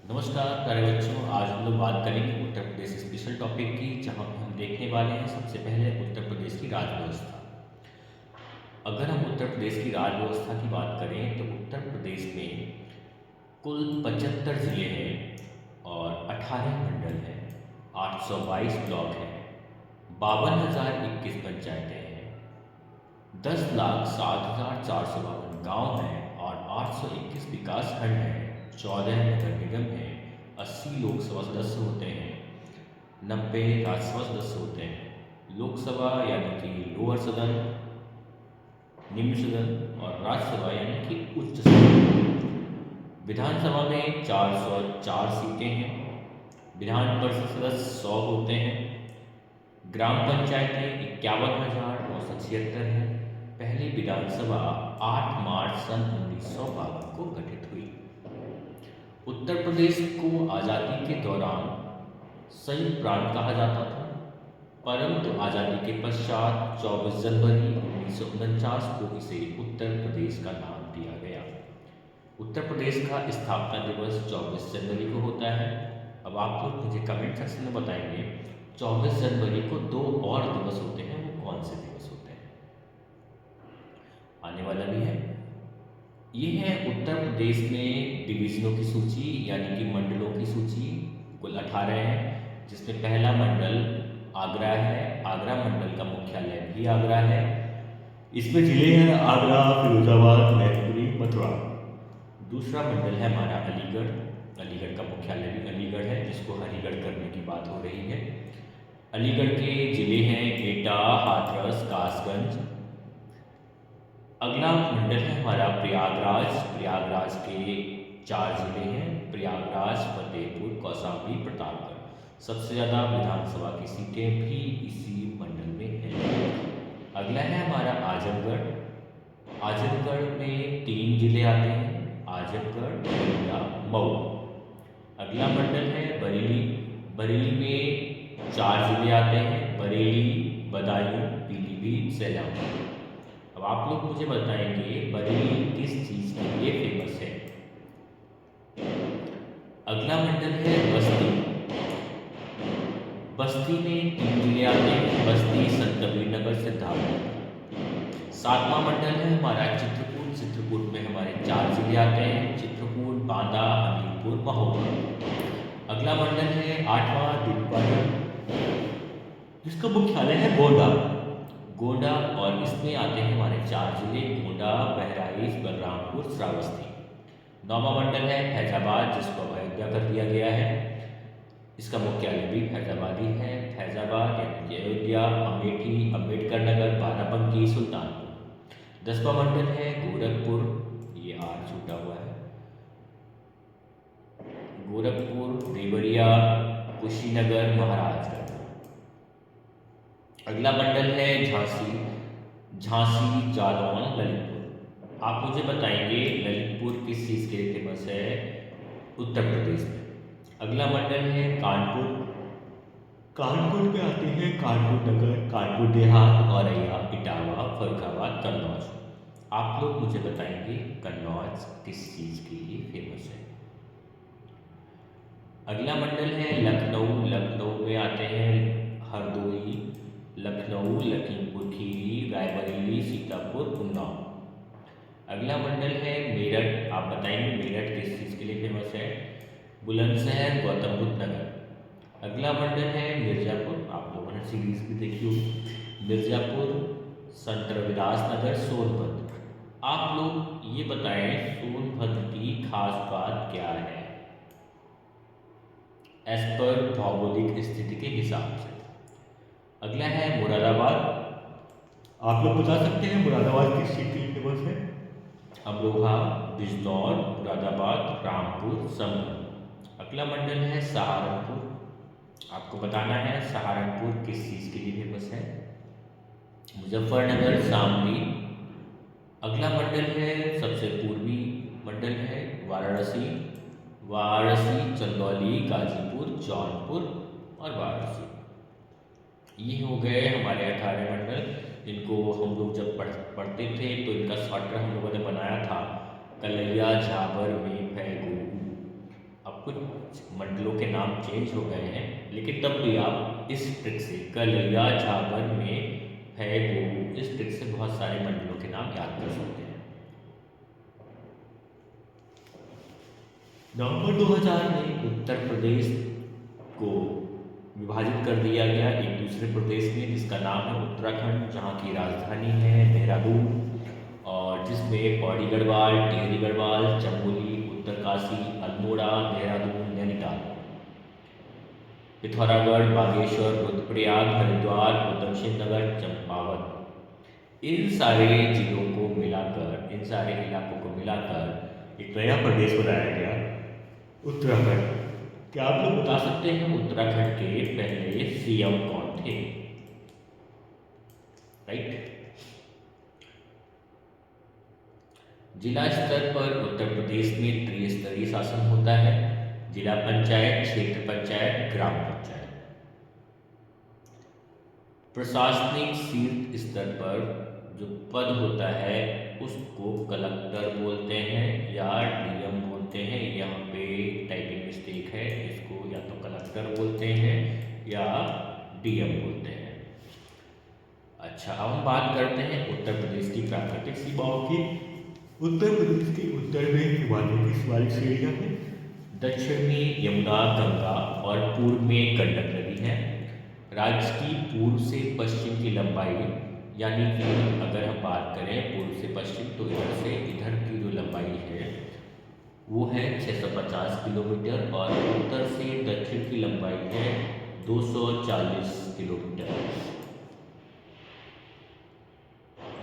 नमस्कार प्यारे बच्चों। आज हम लोग बात करेंगे उत्तर प्रदेश स्पेशल टॉपिक की, जहां पे हम देखने वाले हैं सबसे पहले उत्तर प्रदेश की राज व्यवस्था। अगर हम उत्तर प्रदेश की राज व्यवस्था की बात करें तो उत्तर प्रदेश में कुल 75 जिले हैं और 18 मंडल हैं, 822 ब्लॉक हैं, 52,021 पंचायतें हैं, 10,07,452 गांव हैं और 821 विकास खंड हैं, 14 नगर निगम हैं, 80 लोकसभा सदस्य होते हैं, 90 राज्यसभा सदस्य होते हैं। लोकसभा यानी कि लोअर सदन, निम्न सदन और राज्यसभा यानी कि उच्च सदन। विधानसभा में 404 सीटें हैं। विधान परिषद सदस्य 100 होते हैं। ग्राम पंचायतें 51,976 हैं। पहली विधानसभा 8 मार्च सन 1952 को गठित हुई। उत्तर प्रदेश को आज़ादी के दौरान संयुक्त प्रांत कहा जाता था, परंतु आज़ादी के पश्चात 24 जनवरी 1949 को इसे उत्तर प्रदेश का नाम दिया गया। उत्तर प्रदेश का स्थापना दिवस 24 जनवरी को होता है। अब आप लोग मुझे कमेंट सेक्शन में बताएंगे 24 जनवरी को दो और दिवस होते हैं, वो कौन से दिवस होते हैं? आने वाला भी है। ये है उत्तर प्रदेश में डिवीजनों की सूची यानी कि मंडलों की सूची। कुल 18 है, जिसमें पहला मंडल आगरा है। आगरा मंडल का मुख्यालय भी आगरा है। इसमें जिले हैं आगरा, फिरोजाबाद, मैनपुरी, मथुरा। दूसरा मंडल है हमारा अलीगढ़। अलीगढ़ का मुख्यालय भी अलीगढ़ है, जिसको हरिगढ़ करने की बात हो रही है। अलीगढ़ के जिले हैं एटा, हाथरस, कासगंज। अगला मंडल है हमारा प्रयागराज। प्रयागराज के 4 जिले हैं, प्रयागराज, फतेहपुर, कौशाम्बी, प्रतापगढ़। सबसे ज़्यादा विधानसभा की सीटें भी इसी मंडल में हैं। अगला है हमारा आजमगढ़। आजमगढ़ में 3 जिले आते हैं, आजमगढ़, बलिया, मऊ। अगला मंडल है बरेली। बरेली में 4 जिले आते हैं, बरेली, बदायूं, पीलीभीत, सैलानी। अब आप लोग मुझे बताएंगे बरेली किस चीज़ के लिए फेमस है? अगला मंडल है बस्ती। बस्ती में 3 जिले आते हैं, बस्ती, संत कबीर नगर, सिद्धार्थनगर। 7वां मंडल है हमारा चित्रकूट। चित्रकूट में हमारे 4 जिले आते हैं, चित्रकूट, बांदा, हमीरपुर, महोबा। अगला मंडल है 8वां दिनपाटन, जिसका मुख्यालय है गोंडा। गोंडा और इसमें आते हैं हमारे 4 जिले, गोंडा, बहराइच, बलरामपुर, श्रावस्ती। 9वां मंडल है फैजाबाद, जिसको अयोध्या कर दिया गया है। इसका मुख्यालय भी फैजाबाद ही है। फैजाबाद यानी कि अयोध्या, अमेठी, अम्बेडकर नगर, बाराबंकी, सुल्तानपुर। 10वां मंडल है गोरखपुर। ये आर छूटा हुआ है। गोरखपुर, देवरिया, कुशीनगर, महाराजगंज। अगला मंडल है झांसी। झांसी, जालौन, ललितपुर। आप मुझे बताएंगे ललितपुर किस चीज़ के लिए फेमस है उत्तर प्रदेश में? अगला मंडल है कानपुर। कानपुर में आते हैं कानपुर नगर, कानपुर देहात, औरैया, इटावा, फर्रुखाबाद, कन्नौज। आप लोग मुझे बताएंगे कन्नौज किस चीज़ के लिए फेमस है? अगला मंडल है लखनऊ। लखनऊ में आते हैं हरदोई, लखनऊ, लखीमपुर खीरी, रायबरेली, सीतापुर, उन्नाव। अगला मंडल है मेरठ। आप बताएंगे मेरठ किस चीज़ के लिए फेमस है? बुलंदशहर, गौतम बुद्ध नगर। अगला मंडल है मिर्ज़ापुर। आप लोगों ने सीरीज भी देखी होगी। मिर्ज़ापुर, संत रविदास नगर, सोनभद्र। आप लोग ये बताएं सोनभद्र की खास बात क्या है एज पर भौगोलिक स्थिति के हिसाब से? अगला है मुरादाबाद। आप लोग बता सकते हैं मुरादाबाद किस चीज़ के लिए फेमस है? अमरोहा, बिजनौर, मुरादाबाद, रामपुर, संभल। अगला मंडल है सहारनपुर। आपको बताना है सहारनपुर किस चीज़ के लिए फेमस है? मुजफ्फरनगर, शामली। अगला मंडल है सबसे पूर्वी मंडल है वाराणसी। वाराणसी, चंदौली, गाजीपुर, जौनपुर और वाराणसी। ये हो गए हमारे 18 मंडल। इनको हम लोग जब पढ़ते थे तो इनका शॉर्टकट हम लोगों ने बनाया था कलैया झाबर में फै गुरु। अब कुछ मंडलों के नाम चेंज हो गए हैं, लेकिन तब भी आप इस ट्रिक से कलैया झाबर में है वो, इस ट्रिक से बहुत सारे मंडलों के नाम याद कर सकते हैं। नवंबर 2000 में उत्तर प्रदेश को विभाजित कर दिया गया एक दूसरे प्रदेश में, जिसका नाम है उत्तराखंड, जहाँ की राजधानी है देहरादून, और जिसमें पौड़ी गढ़वाल, टिहरी गढ़वाल, चमोली, उत्तरकाशी, अल्मोड़ा, देहरादून, नैनीताल, पिथौरागढ़, बागेश्वर, रुद्रप्रयाग, हरिद्वार, उधमसिंह नगर, चंपावत, इन सारे जिलों को मिलाकर, इन सारे इलाकों को मिलाकर एक नया प्रदेश बनाया गया, उत्तराखंड। क्या आप लोग बता सकते हैं उत्तराखंड के पहले सीएम कौन थे? राइट। जिला स्तर पर उत्तर प्रदेश में त्रिस्तरीय शासन होता है, जिला पंचायत, क्षेत्र पंचायत, ग्राम पंचायत। प्रशासनिक शीर्ष स्तर पर जो पद होता है उसको कलेक्टर बोलते हैं या डीएम बोलते हैं। यहाँ पे टाइपिंग मिस्टेक है, इसको या तो कलेक्टर बोलते हैं या डीएम बोलते हैं। अच्छा, अब हम बात करते हैं उत्तर प्रदेश की प्राकृतिक सीमाओं की। उत्तर प्रदेश के उत्तर में हिमालय की शिवालिक श्रेणियां हैं, दक्षिण में यमुना, गंगा और पूर्व में गंडक नदी है। राज्य की पूर्व से पश्चिम की लंबाई, यानी कि अगर हम बात करें पूर्व से पश्चिम, तो इधर से इधर की जो लंबाई है वो है 650 किलोमीटर, और उत्तर से दक्षिण की लंबाई है 240 किलोमीटर।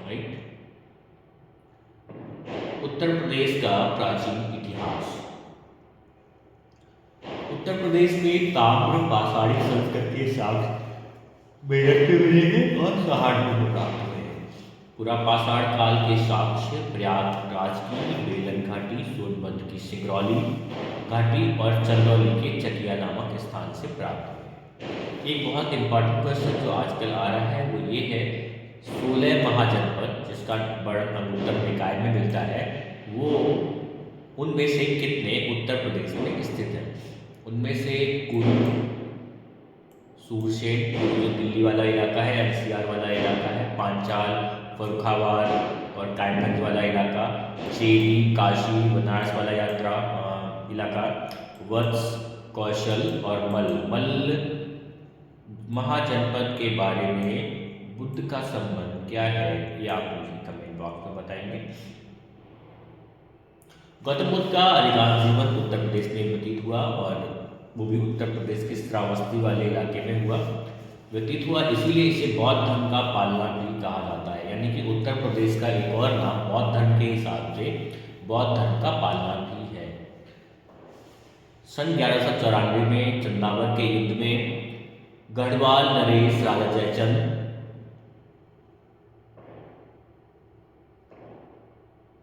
राइट। उत्तर प्रदेश का प्राचीन इतिहास। उत्तर प्रदेश में ताम्र पाषाणी संस्कृति के साक्ष्य मेरठ में मिले हैं और सहारनपुर में प्राप्त हुए हैं। पूरा पाषाण काल के साक्ष्य प्रयागराज की बेलन घाटी, सोनभद्र की सिंगरौली घाटी और चंदौली के चकिया नामक स्थान से प्राप्त हुए। एक बहुत इंपॉर्टेंट क्वेश्चन जो आजकल आ रहा है वो ये है, 16 महाजनपद जिसका वर्णन अंगुत्तर निकाय में मिलता है, वो उनमें से कितने उत्तर प्रदेश में स्थित हैं? उनमें से कुल्लू, सूरसेन, जो दिल्ली वाला इलाका है, एनसीआर वाला इलाका है, पांचाल, फर्रुखाबाद और कायमगंज वाला इलाका, चेरी, काशी, बनारस वाला इलाका, वत्स, कौशल और मल महाजनपद के बारे में बुद्ध का संबंध क्या है, ये आप मुझे कमेंट बॉक्स में बताएंगे। गौतम बुद्ध का अधिकांश जीवन उत्तर प्रदेश में व्यतीत हुआ, और वो भी उत्तर प्रदेश के श्रावस्ती वाले इलाके में व्यतीत हुआ, इसीलिए इसे बौद्ध धर्म का पालना भी कहा जाता है। यानी कि उत्तर प्रदेश का एक और नाम बौद्ध धर्म के हिसाब से बौद्ध धर्म का पालना भी है। सन 1194 में चंदावर के युद्ध में गढ़वाल नरेश राजा जयचंद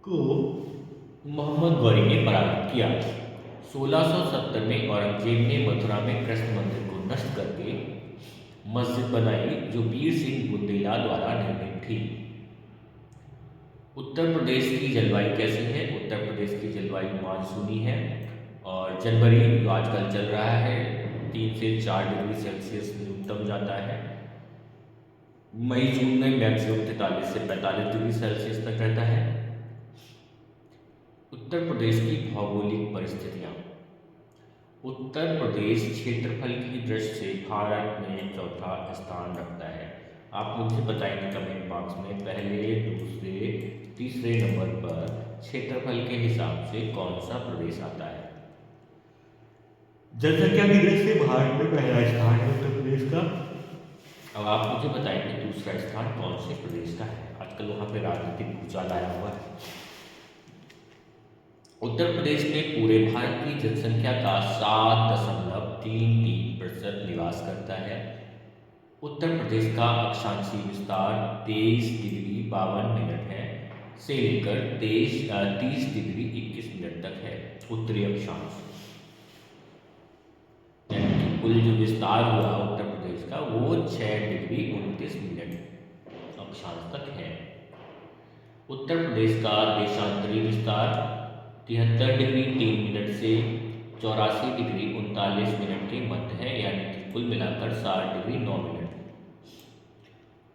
को मोहम्मद गौरी ने पराजित किया। 1670 में औरंगजेब ने मथुरा में कृष्ण मंदिर को नष्ट करके मस्जिद बनाई, जो वीर सिंह बुंदेला द्वारा निर्मित थी। उत्तर प्रदेश की जलवायु कैसी है? उत्तर प्रदेश की जलवायु मानसूनी है, और जनवरी जो आजकल चल रहा है 3 से 4 डिग्री सेल्सियस न्यूनतम जाता है। मई जून में मैक्सिमम 43 से 45 डिग्री सेल्सियस तक रहता है। उत्तर प्रदेश की भौगोलिक परिस्थितियाँ। उत्तर प्रदेश क्षेत्रफल की दृष्टि से भारत में चौथा स्थान रखता है। आप मुझे बताएंगे कमेंट बॉक्स में पहले, दूसरे, तीसरे नंबर पर क्षेत्रफल के हिसाब से कौन सा प्रदेश आता है। जनसंख्या की दृष्टि से भारत में पहला स्थान है उत्तर प्रदेश का। अब आप मुझे बताएंगे दूसरा स्थान कौन से प्रदेश का है। आजकल वहाँ पे राजनीतिक भूचाल आया हुआ है। उत्तर प्रदेश में पूरे भारत की जनसंख्या का 7.33% निवास करता है। उत्तर प्रदेश का अक्षांशीय विस्तार 23 डिग्री 52 मिनट है से लेकर 30 डिग्री 21 मिनट तक है उत्तरी अक्षांश। यानी कि कुल जो विस्तार हुआ उत्तर प्रदेश का वो 6 डिग्री 29 मिनट अक्षांश तक है। उत्तर प्रदेश का देशांतरी विस्तार 73 डिग्री 3 मिनट से 84 डिग्री 39 मिनट के मध्य है, यानी कि कुल मिलाकर 60 डिग्री 9 मिनट।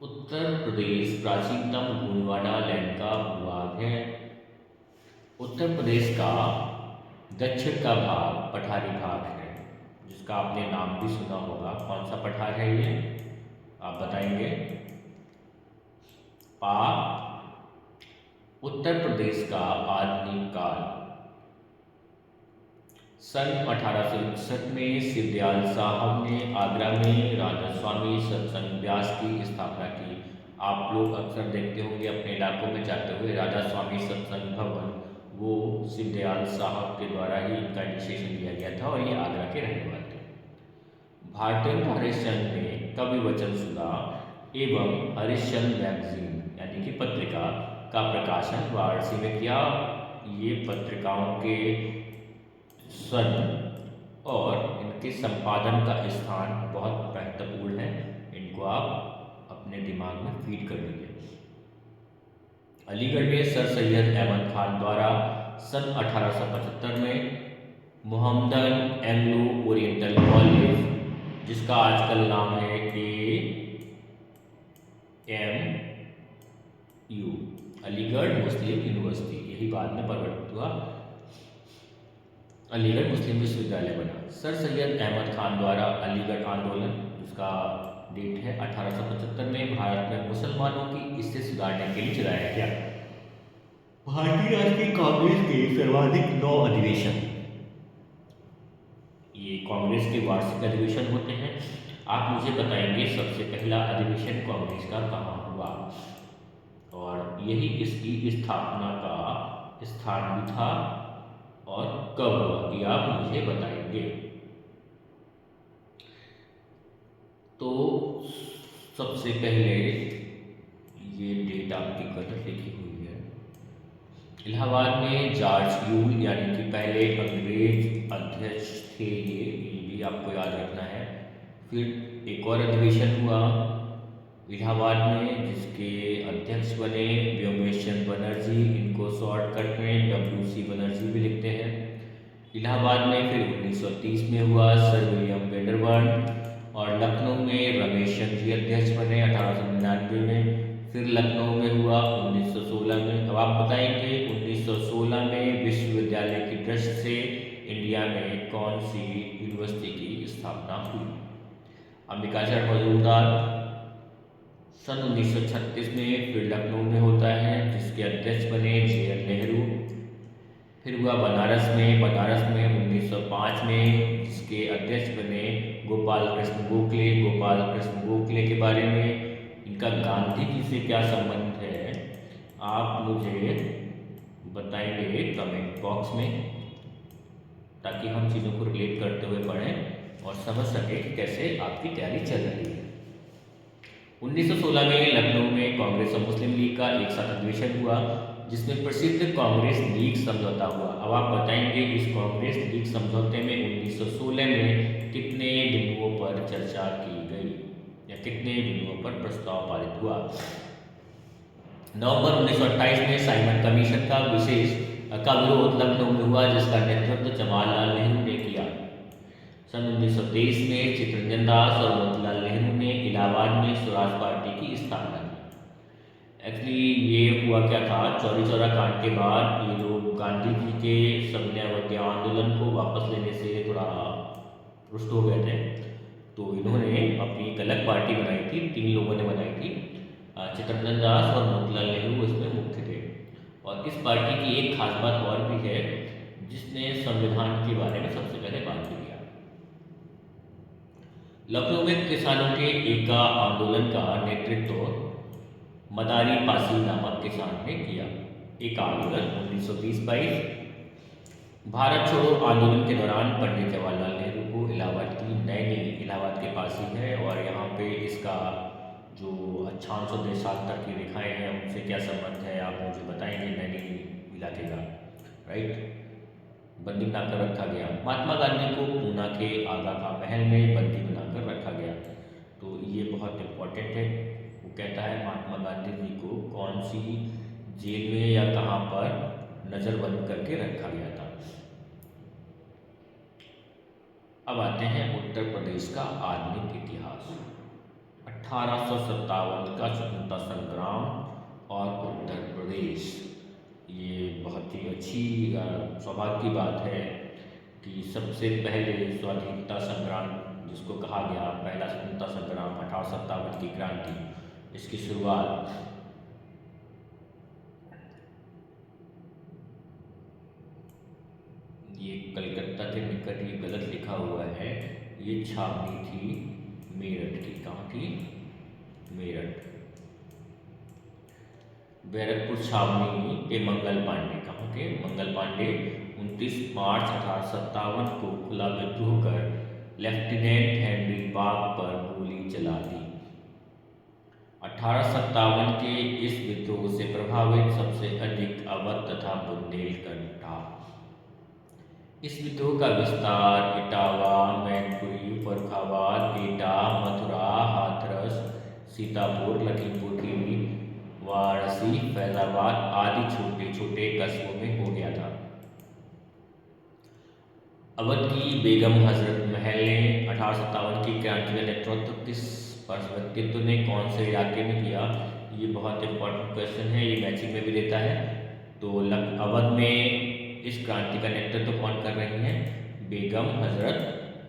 उत्तर प्रदेश प्राचीनतम गोंडवाना लैंड का भूभाग है। उत्तर प्रदेश का दक्षिण का भाग पठारी भाग है, जिसका आपने नाम भी सुना होगा। कौन सा पठार है ये, आप बताएंगे? पा। उत्तर प्रदेश का आधुनिक काल। सन 1861 में सिरदयाल साहब ने आगरा में राधा स्वामी सत्संग व्यास की स्थापना की। आप लोग अक्सर देखते होंगे अपने इलाकों में जाते हुए राधा स्वामी सत्संग भवन, वो सिरदयाल साहब के द्वारा ही इनका इनिशिएशन दिया गया था और ये आगरा के रहने वाले थे। भारतेंदु हरिश्चंद्र ने कवि वचन सुधा एवं हरिश्चंद्र मैगजीन यानी कि पत्रिका का प्रकाशन वाराणसी में किया। ये पत्रिकाओं के सन और इनके संपादन का स्थान बहुत महत्वपूर्ण है, इनको आप अपने दिमाग में फीड कर लीजिए। अलीगढ़ में सर सैयद अहमद खान द्वारा सन 1875 में मोहम्मदन एंग्लो ओरिएंटल कॉलेज, जिसका आजकल नाम है AMU अलीगढ़ मुस्लिम यूनिवर्सिटी, यही बाद में परिवर्तित हुआ, अलीगढ़ मुस्लिम विश्वविद्यालय बना। सर सैयद अहमद खान द्वारा अलीगढ़ आंदोलन, जिसका डेट है 1875 में, भारत में मुसलमानों की स्थिति सुधारने के लिए चलाया गया। भारतीय राष्ट्रीय कांग्रेस के सर्वाधिक 9 अधिवेशन, ये कांग्रेस के वार्षिक अधिवेशन होते हैं। आप मुझे बताएंगे सबसे पहला अधिवेशन कांग्रेस का कहाँ हुआ और यही इसकी स्थापना का स्थान भी था और कब हुआ, ये आप मुझे बताएंगे। तो सबसे पहले ये डेट आपकी गलत लिखी हुई है। इलाहाबाद में जॉर्ज यूल यानी कि पहले अंग्रेज अध्यक्ष थे, ये भी आपको याद रखना है। फिर एक और अधिवेशन हुआ इलाहाबाद में, जिसके अध्यक्ष बने व्योमेश चंद्र बनर्जी, इनको शॉर्टकट में WC बनर्जी भी लिखते हैं। इलाहाबाद में फिर 1930 में हुआ सर विलियम वेंडरबर्न, और लखनऊ में रमेश चंद्र जी अध्यक्ष बने 1899 में। फिर लखनऊ में हुआ 1916 में। अब आप बताएंगे 1916 में विश्वविद्यालय की दृष्टि से इंडिया में कौन सी यूनिवर्सिटी की स्थापना हुई? अंबिकाचरण मजूमदार। सन 1936 में फिर लखनऊ में होता है, जिसके अध्यक्ष बने JN नेहरू। फिर हुआ बनारस में 1905 में, जिसके अध्यक्ष बने गोपाल कृष्ण गोखले। गोपाल कृष्ण गोखले के बारे में, इनका गांधी जी से क्या संबंध है, आप मुझे बताएंगे कमेंट बॉक्स में, ताकि हम चीज़ों को रिलेट करते हुए पढ़ें और समझ सकें कि कैसे आपकी तैयारी चल रही है। 1916 में लखनऊ में कांग्रेस और मुस्लिम लीग का एक साथ अधिवेशन हुआ, जिसमें प्रसिद्ध कांग्रेस लीग समझौता हुआ। अब आप बताएंगे इस कांग्रेस लीग समझौते में 1916 में कितने बिंदुओं पर चर्चा की गई या कितने बिंदुओं पर प्रस्ताव पारित हुआ? नवंबर 1928 में साइमन कमीशन का विरोध लखनऊ में हुआ, जिसका नेतृत्व जवाहरलाल नेहरू ने किया। सन 1923 में चित्तरंजन दास और मोतीलाल नेहरू ने इलाहाबाद में स्वराज पार्टी की स्थापना की। एक्चुअली ये हुआ क्या था, चौरी चौरा कांड के बाद ये लोग गांधी जी के सबने अवज्ञा आंदोलन को वापस लेने से थोड़ा रुष्ट हो गए थे, तो इन्होंने अपनी एक अलग पार्टी बनाई थी, 3 लोगों ने बनाई थी। चित्तरंजन दास और मोतीलाल नेहरू इसमें मुख्य थे। और इस पार्टी की एक खास बात और भी है, जिसने संविधान के बारे में सबसे पहले बात की। लखनऊ में किसानों के एका आंदोलन का नेतृत्व मदारी पासी नामक किसान ने किया। एक आंदोलन 1920-22। भारत छोड़ो आंदोलन के दौरान पंडित जवाहरलाल नेहरू को इलाहाबाद की नैनी, इलाहाबाद के पास ही है, और यहाँ पे इसका जो अक्षांश और देशांतर की रेखाएं हैं उनसे क्या संबंध है, आप मुझे बताएंगे नैनी इलाके का, राइट? बंदी बनाकर रखा गया। महात्मा गांधी को पूना के आगा का महल में बंदी बनाकर रखा गया, तो ये बहुत इम्पोर्टेंट है। वो कहता है महात्मा गांधी जी को कौन सी जेल में या कहाँ पर नज़रबंद करके रखा गया था। अब आते हैं उत्तर प्रदेश का आधुनिक इतिहास। 1857 का स्वतंत्रता संग्राम और उत्तर प्रदेश, ये बहुत ही अच्छी सौभाग्य की बात है कि सबसे पहले स्वाधीनता संग्राम जिसको कहा गया पहला स्वतंत्रता संग्राम 1857 की क्रांति, इसकी शुरुआत ये कलकत्ता के निकट, ये गलत लिखा हुआ है, ये छावनी थी मेरठ की। कहाँ की? मेरठ। बैरकपुर छावनी के मंगल पांडे। कहाँ के? मंगल पांडे 29 मार्च 1857 को खुला विद्रोह कर लेफ्टिनेंट हेनरी बाग पर गोली चला दी। 1857 के इस विद्रोह से प्रभावित सबसे अधिक अवध तथा बुंदेलखंड था। इस विद्रोह का विस्तार इटावा, मैनपुरी, फर्रुखाबाद, एटा, मथुरा, हाथरस, सीतापुर, लखीमपुर खीरी, वाराणसी, फैजाबाद आदि छोटे छोटे कस्बों में हो गया था। अवध की बेगम हजरत महल ने 1857 की क्रांति का नेतृत्व किस व्यक्तित्व ने कौन से इलाके में किया? ये बहुत इंपॉर्टेंट क्वेश्चन है, ये मैचिंग में भी देता है। तो अवध में इस क्रांति का नेतृत्व कौन कर रही हैं? बेगम हजरत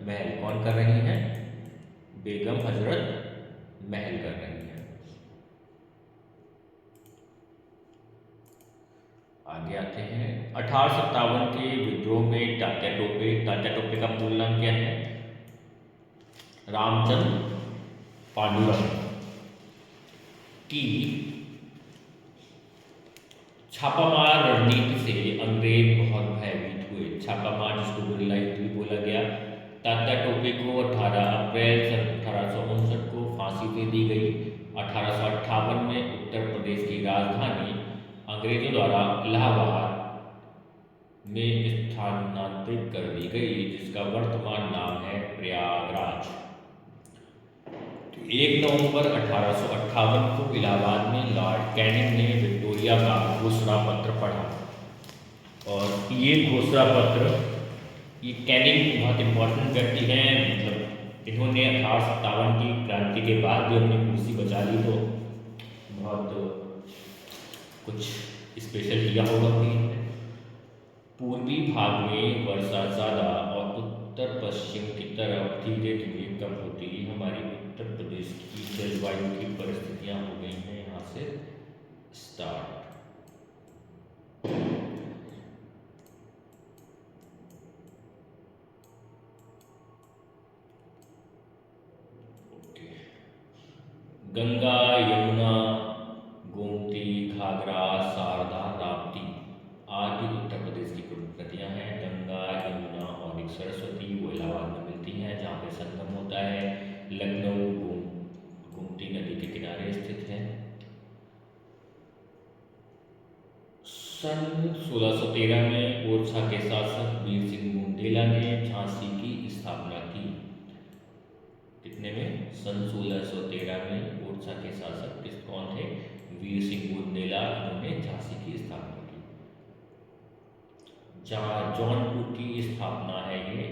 महल। कौन कर रही हैं? बेगम हजरत महल कर रही हैं। आगे आते हैं 1857 के विद्रोह में तात्या टोपे का मूल नाम क्या है? रामचंद्र पांडुरंग की छापामार रणनीति से अंग्रेज बहुत भयभीत हुए। छापामार जिसको गुरिल्ला युद्ध भी बोला गया। तात्या टोपे को 18 अप्रैल 1859 को फांसी दे दी गई। 1858 में उत्तर प्रदेश की राजधानी अंग्रेजों द्वारा इलाहाबाद में स्थानांतरित कर दी गई, जिसका वर्तमान नाम है प्रयागराज। 1 नवंबर 1858 को इलाहाबाद में लॉर्ड कैनिंग ने विक्टोरिया का घोषणा पत्र पढ़ा, और ये घोषणा पत्र, ये कैनिंग बहुत इंपॉर्टेंट व्यक्ति हैं, मतलब इन्होंने 1857 की क्रांति के बाद भी अपनी कुर्सी बचा ली, तो बहुत कुछ स्पेशल किया होगा भी। पूर्वी भाग में वर्षा ज़्यादा और उत्तर पश्चिम की तरफ धीरे धीरे कम होती है। हमारी उत्तर प्रदेश की जलवायु की परिस्थितियां हो गई हैं यहाँ से स्टार्ट। गंगा, यमुना, गोमती, घाघरा, शारदा, राप्ती आदि उत्तर प्रदेश की प्रमुख नदियाँ हैं। गंगा, यमुना और एक सरस्वती वो इलाहाबाद में मिलती हैं, जहाँ पे संगम होता है। लखनऊ गोमती नदी के किनारे स्थित है। सन 1613 में ओरछा के शासक वीर सिंह बुंदेला ने झांसी की स्थापना की। कितने में? सन 1613 में ओरछा के शासक कौन थे? वीर सिंह बुंदेला, इन्होंने झांसी की स्थापना की। जहाँ जौनपुर की स्थापना है, ये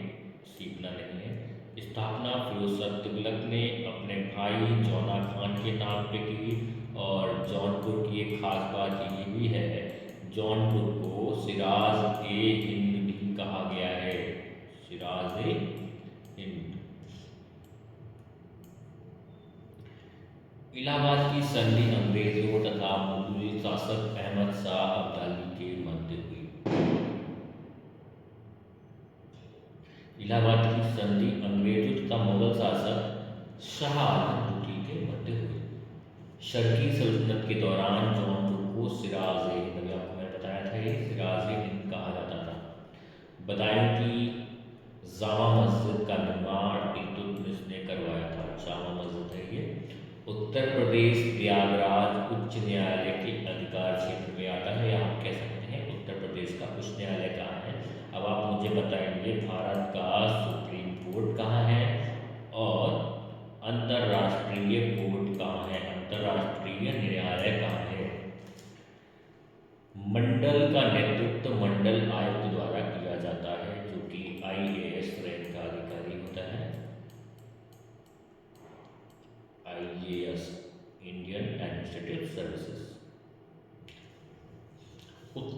सीपना नहीं है, स्थापना फिरोज तुगलक ने अपने भाई जौना खान के नाम पे की। और जौनपुर की एक खास बात ये भी है, जौनपुर को सिराज ए हिंद भी कहा गया है। सिराज ए हिंद। इलाहाबाद की संधि अंग्रेजों तथा मुगल शासक अहमद शाह अब्दाली के मध्य हुई। इलाहाबाद की संधि अंग्रेजों तथा मुगल शासक शाह आलम के मध्य हुई। शर्की सल्तनत के दौरान जौनपुर को सिराज ए हिंद, आपको मैंने बताया था, ये सिराज ए हिंद कहा जाता था। बदायूं की जामा मस्जिद का निर्माण इल्तुतमिश ने करवाया था। जामा मस्जिद है ये। उत्तर प्रदेश प्रयागराज उच्च न्यायालय के अधिकार क्षेत्र में आता है, या हम कह सकते हैं उत्तर प्रदेश का उच्च न्यायालय कहाँ है। अब आप मुझे बताएंगे भारत का सुप्रीम कोर्ट कहाँ है और अंतर्राष्ट्रीय कोर्ट कहाँ है, अंतर्राष्ट्रीय न्यायालय कहाँ है। मंडल का नेतृत्व मंडल आयुक्त द्वारा किया जाता है, जो कि IAS रैंक का अधिकारी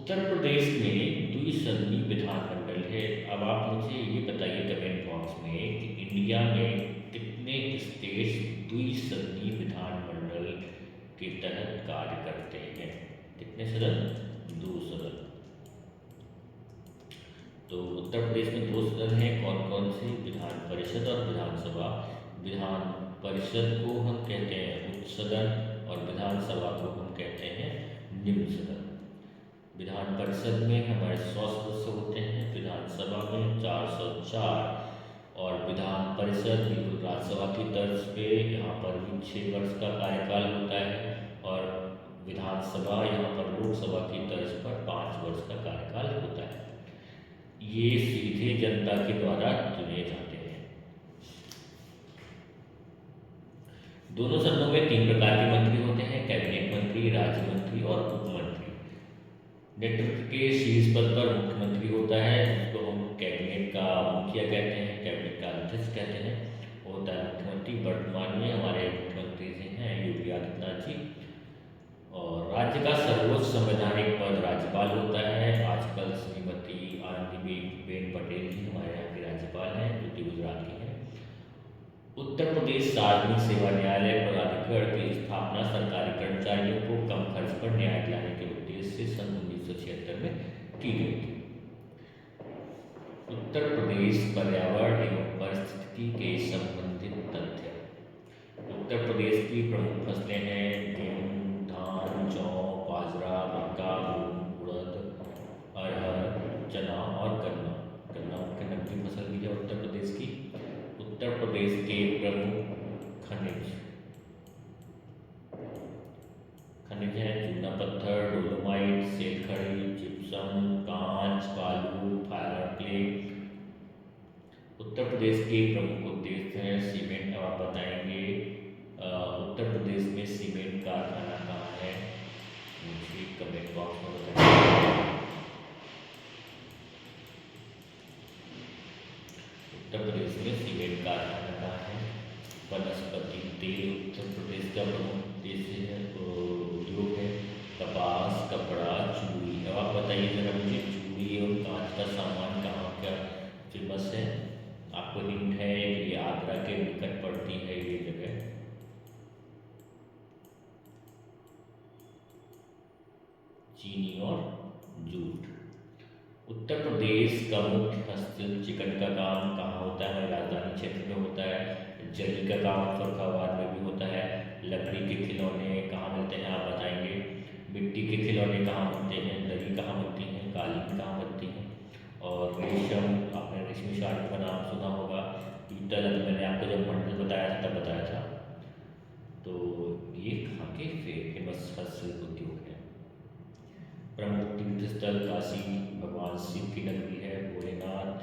उत्तर प्रदेश में द्विसदनीय विधानमंडल है। अब आप मुझे ये बताइए कमेंट बॉक्स में कि इंडिया में कितने स्टेट्स द्विसदनीय विधानमंडल के तहत कार्य करते हैं। कितने सदन? दो सदन। तो उत्तर प्रदेश में दो सदन हैं। कौन कौन से? विधान परिषद और विधानसभा। विधान परिषद को हम कहते हैं उच्च सदन और विधानसभा को हम कहते हैं निम्न सदन। विधान परिषद में हमारे 100 सदस्य होते हैं, विधानसभा में 404 और विधान परिषद बिल्कुल राज्यसभा की तर्ज पे यहाँ पर भी 6 वर्ष का कार्यकाल होता है और विधानसभा यहाँ पर लोकसभा की तर्ज पर 5 वर्ष का कार्यकाल होता है। ये सीधे जनता के द्वारा चुने जाते हैं। दोनों सदनों में 3 प्रकार के मंत्री होते हैं, कैबिनेट मंत्री, राज्य मंत्री और उप मंत्री। नेतृत्व के शीर्ष पद पर मुख्यमंत्री होता है, जिसको हम कैबिनेट का मुखिया कहते हैं, कैबिनेट का अध्यक्ष कहते हैं, होता है मुख्यमंत्री। वर्तमान में हमारे मुख्यमंत्री जी हैं योगी आदित्यनाथ जी। और राज्य का सर्वोच्च संवैधानिक पद राज्यपाल होता है। आजकल श्रीमती आनंदीबेन पटेल जी हमारे यहाँ के राज्यपाल हैं, जो कि गुजरात की हैं। उत्तर प्रदेश सार्वजनिक सेवा न्यायालय प्राधिकरण की स्थापना सरकारी कर्मचारियों को कम खर्च पर न्याय दिलाने के उद्देश्य से सन 1976 में की गई थी। उत्तर प्रदेश पर्यावरण एवं पारिस्थितिकी के संबंधित तथ्य। उत्तर प्रदेश की प्रमुख फसलें हैं गेहूँ, धान, जौ, बाजरा, मक्का, मूंग, उड़द, अरहर, चना और गन्ना। गन्ना मुख्य नकदी फसल भी है उत्तर प्रदेश की। उत्तर प्रदेश के प्रमुख खनिज हैं चूना पत्थर, डोलोमाइट, सेलखड़ी, जिप्सम, कांच, बालू, फायर क्ले। उत्तर प्रदेश के प्रमुख उद्देश्य हैं सीमेंट। अब आप बताएंगे उत्तर प्रदेश में सीमेंट कारखाना कहाँ है, मुझे कमेंट बॉक्स में बताइए। उत्तर प्रदेश में सीमेंट कारखाना कहाँ है? वनस्पति तेल उत्तर प्रदेश का प्रमुख उद्देश्य है, उद्योग है। कपास, कपड़ा, चूड़ी। अब आप बताइए जरा मुझे चूड़ी और कांच का सामान कहाँ क्या फेमस है? आपको हिंट है कि ये आगरा के निकट पड़ती है ये जगह। चीनी और जूट। उत्तर प्रदेश का मुख्य हस्तशिल्प चिकन का काम कहाँ होता है? राजधानी क्षेत्र में होता है। जरी का काम फरुखाबाद में भी होता है। लकड़ी के खिलौने कहाँ मिलते हैं आप बताएंगे। मिट्टी के खिलौने कहाँ बनते हैं? दरी कहाँ बनती है? कालीन कहाँ बनती है? और रेशम, आपने रेशमी साड़ी का नाम सुना होगा। पीतल, अभी मैंने आपको जब मंडल बताया था तब बताया था। तो ये कहाँ के फेमस हस्तशिल्प उद्योग है। प्रमुख तीर्थ स्थल काशी, भगवान शिव की नगरी है भोलेनाथ।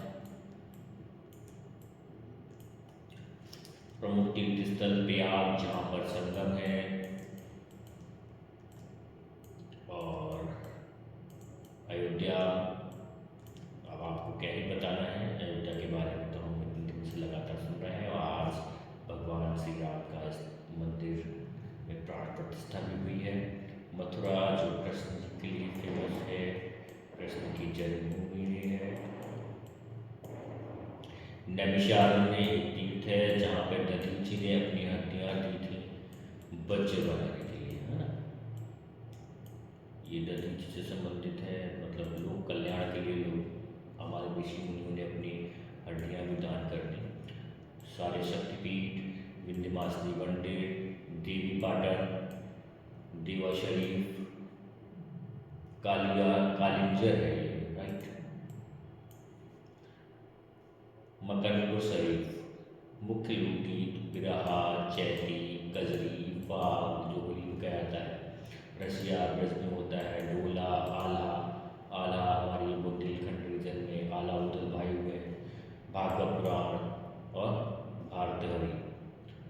प्रमुख तीर्थ स्थल प्रयाग, जहाँ पर संगम है। और अयोध्या, अब आपको क्या ही बताना है अयोध्या के बारे में, तो हम इतने दिन से लगातार सुन रहे हैं। और आज भगवान श्री राम का इस मंदिर में प्राण प्रतिष्ठा भी हुई है। मथुरा, जो कृष्ण जी के लिए फेमस है, कृष्ण की जन्मभूमि है। नैमिषारण्य में एक तीर्थ है जहाँ पर दधीची ने अपनी हड्डियाँ दी थी बच्चे बनाने के लिए, है ना। ये दधीची से संबंधित है, मतलब लोक कल्याण के लिए लोग हमारे ऋषि मुनियों ने अपनी हड्डियाँ भी दान कर दी। सारे शक्तिपीठ, विंध्यवासिनी मंदिर, देवी पाटन, देवा शरीफ, कालिंजर है ये, राइट। मकरपुर शरीफ। मुख्य लोकगीत बिरहा, चैती, गजरी, बाग, जो होली में गाया जाता है। रसिया ब्रज में होता है। डोला, आला। आला हमारी बुंदेलखंड रीजन में आला उदल भाई हुए हैं। भागवत पुराण और भारतहरी।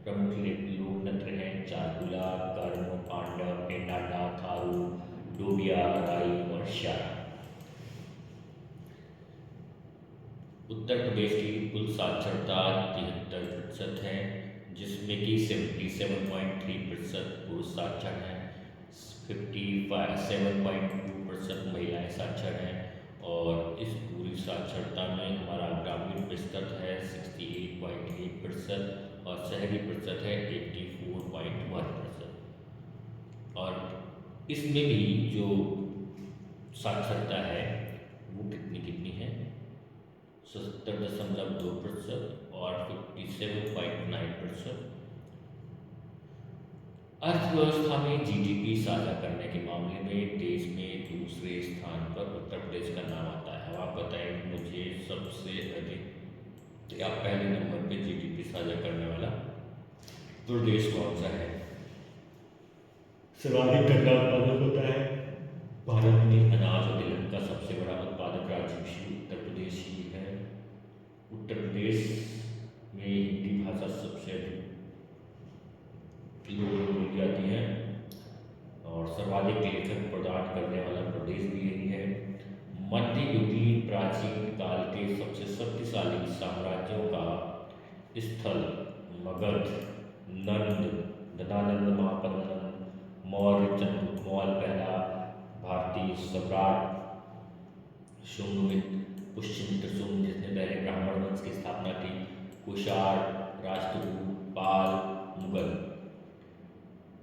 प्रमुख लोक नृत्य हैं चाकुला, कर्ण, पांडव, पेंडाडा, थारू, डोबिया, राई और शारा। उत्तर प्रदेश की कुल साक्षरता 73% है, जिसमें कि 77.3% पुरुष साक्षर हैं, 57.2% प्रतिशत महिलाएँ साक्षर हैं और इस पूरी साक्षरता में हमारा ग्रामीण प्रतिशत है 68.8% और शहरी प्रतिशत है 84.1%। और इसमें भी जो साक्षरता है वो कितनी कितनी है, 77.2% और 57.9%। अर्थव्यवस्था में जीडीपी साझा करने के मामले में देश में दूसरे स्थान पर उत्तर प्रदेश का नाम आता है। अब आप बताएंगे मुझे सबसे अधिक या पहले नंबर पे जीडीपी साझा करने वाला प्रदेश कौन सा है। सर्वाधिक गन्ना उत्पादन होता है भारत में। अनाज और तिलहन का सबसे बड़ा उत्पादक राज्य भी उत्तर प्रदेश ही है। उत्तर प्रदेश में हिंदी भाषा सबसे अधिक लोगों को मिल जाती है और सर्वाधिक लेखक प्रदान करने वाला प्रदेश भी यही है। मध्ययुगीन प्राचीन काल के सबसे शक्तिशाली साम्राज्यों का स्थल मगध, नंद, दनानंद महापद्मनंद, मौर्य चंद्रगुप्त मौर्य पहला भारतीय सम्राट, शुंग पुष्यमित्र शुंग जिसने पहले ब्राह्मण वंश की स्थापना की, कुषाण, राष्ट्रकूट, पाल, मुगल।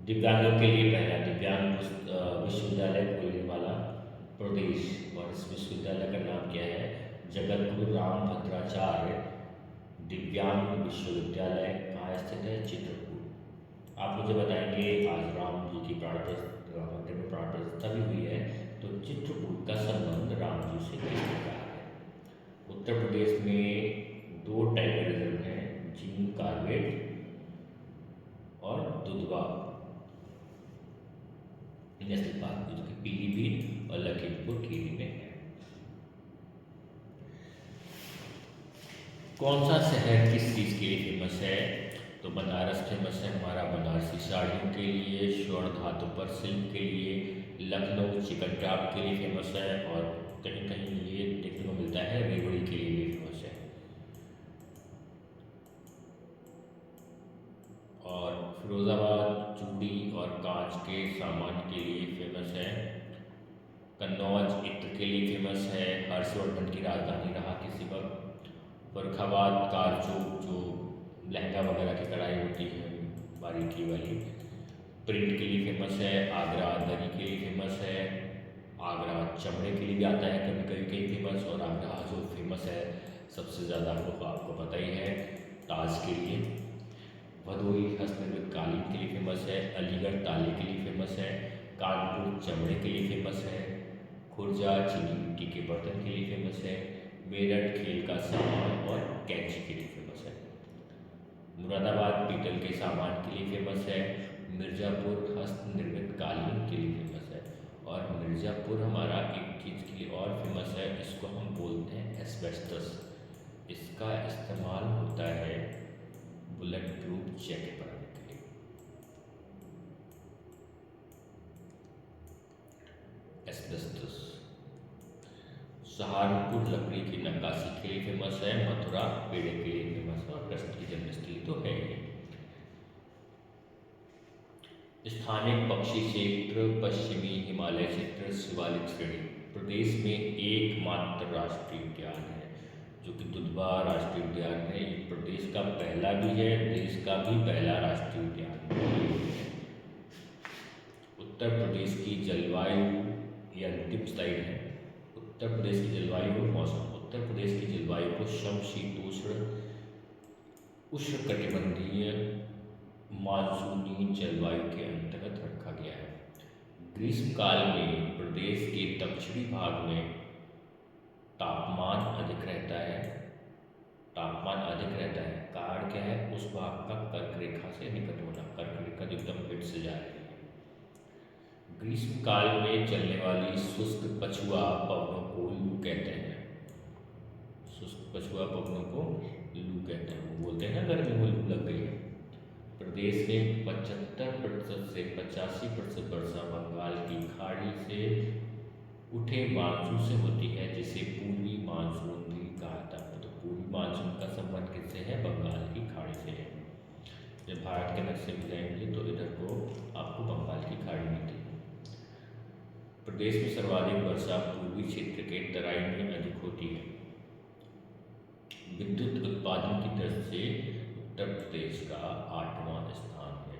दिव्यांगों के लिए पहला दिव्यांग विश्वविद्यालय खोलने वाला प्रदेश और इस विश्वविद्यालय का नाम क्या है, जगत गुरु रामभद्राचार्य दिव्यांग विश्वविद्यालय। कहाँ स्थित है, चित्रकूट। आप मुझे बताएंगे आज राम जी की मंदिर में प्राण प्रतिष्ठा भी हुई है, तो चित्रकूट का संबंध राम जी से किस प्रकार है। उत्तर प्रदेश में 2 टाइगर रिजर्व हैं, जिम कार्बेट और दुधवा नेशनल पार्क, जो कि पीलीभीत और लखीमपुर खीरी में है। कौन सा शहर किस चीज़ के लिए फेमस है, तो बनारस फेमस है हमारा बनारसी साड़ियों के लिए, स्वर्ण धातु पर शिल्प के लिए, लखनऊ चिकन चाप के लिए फेमस है और कहीं कहीं ये देखने को मिलता है रेवड़ी के लिए भी फेमस है। और फिरोज़ाबाद चूड़ी और कांच के सामान के लिए फेमस है। कन्नौज इत्र के लिए फेमस है, हर्षवर्धन की राजधानी रहा किसी वक्त। फर्रुखाबाद कारचूक जो लहंगा वगैरह की कढ़ाई होती है बारीकी वाली, प्रिंट के लिए फेमस है। आगरा दरी के लिए फेमस है। आगरा चमड़े के लिए भी आता है कभी कभी कहीं फेमस। और आगरा जो फेमस है सबसे ज़्यादा आपको पता ही है ताज के लिए। भदोही हस्तनिर्मित कालीन के लिए फेमस है। अलीगढ़ ताले के लिए फेमस है। कानपुर चमड़े के लिए फेमस है। खुर्जा चीनी मिट्टी के बर्तन के लिए फेमस है। मेरठ खेल का सामान और कैंची के लिए फेमस है। मुरादाबाद पीतल के सामान के लिए फेमस है। मिर्ज़ापुर हस्तनिर्मित कालीन के लिए फेमस है। और मिर्ज़ापुर हमारा एक चीज़ के लिए और फेमस है, इसको हम बोलते हैं एस्बेस्टस। इसका इस्तेमाल होता है बुलेट प्रूफ जैकेट बनाने के लिए। एस्बेस्टस। सहारनपुर लकड़ी की नक्काशी के लिए फेमस है। मथुरा पेड़े के लिए फेमस है और कृष्ण की जन्मस्थली तो है ही। स्थानिक पक्षी क्षेत्र पश्चिमी हिमालय क्षेत्र शिवालिक श्रेणी। प्रदेश में एकमात्र राष्ट्रीय उद्यान है जो कि दुधवा राष्ट्रीय उद्यान है। ये प्रदेश का पहला भी है, देश का भी पहला राष्ट्रीय उद्यान है। उत्तर प्रदेश की जलवायु, ये अंतिम स्लाइड है। उत्तर प्रदेश की जलवायु और मौसम। उत्तर प्रदेश की जलवायु को समशीतोष्ण उष्णकटिबंधीय मानसूनी जलवायु के अंतर्गत रखा गया है। ग्रीष्मकाल में प्रदेश के दक्षिणी भाग में तापमान अधिक रहता है। कारण क्या है, उस भाग का कर्क रेखा से निकट होना। कर्क रेखा एकदम हिट से जा रही है। ग्रीष्मकाल में चलने वाली शुष्क पछुआ पवनों को लू कहते हैं। शुष्क पछुआ पवनों को लू कहते हैं। वो बोलते हैं ना गर्मी में लू लग गई है। प्रदेश में 75% से 85% वर्षा बंगाल की खाड़ी से उठे मानसून से होती है, जिसे पूर्वी मानसून भी कहा जाता है। तो पूर्वी मानसून का संबंध किससे है, बंगाल की खाड़ी से है। जब भारत के नक्शे में जाएंगे तो इधर को आपको बंगाल की खाड़ी मिलती है। प्रदेश में सर्वाधिक वर्षा पूर्वी क्षेत्र के तराई में अधिक होती है। विद्युत उत्पादन की दर से उत्तर प्रदेश का 8वां स्थान है।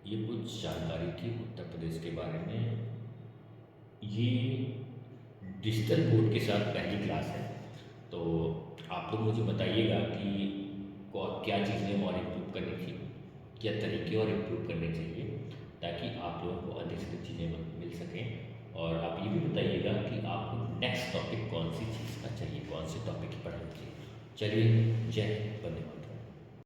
ये कुछ जानकारी थी उत्तर प्रदेश के बारे में। ये डिजिटल बोर्ड के साथ पहली क्लास है, तो आप लोग मुझे बताइएगा कि क्या चीज़ें और इम्प्रूव करनी चाहिए, क्या तरीके और इम्प्रूव करने चाहिए, ताकि आप लोगों को अधिक से अधिक चीज़ें मिल सकें। और आप ये भी बताइएगा कि आपको नेक्स्ट टॉपिक कौन सी चीज़ का चाहिए, कौन से टॉपिक की पढ़ाई चाहिए। चलिए, जय हिंद, वंदे मातरम।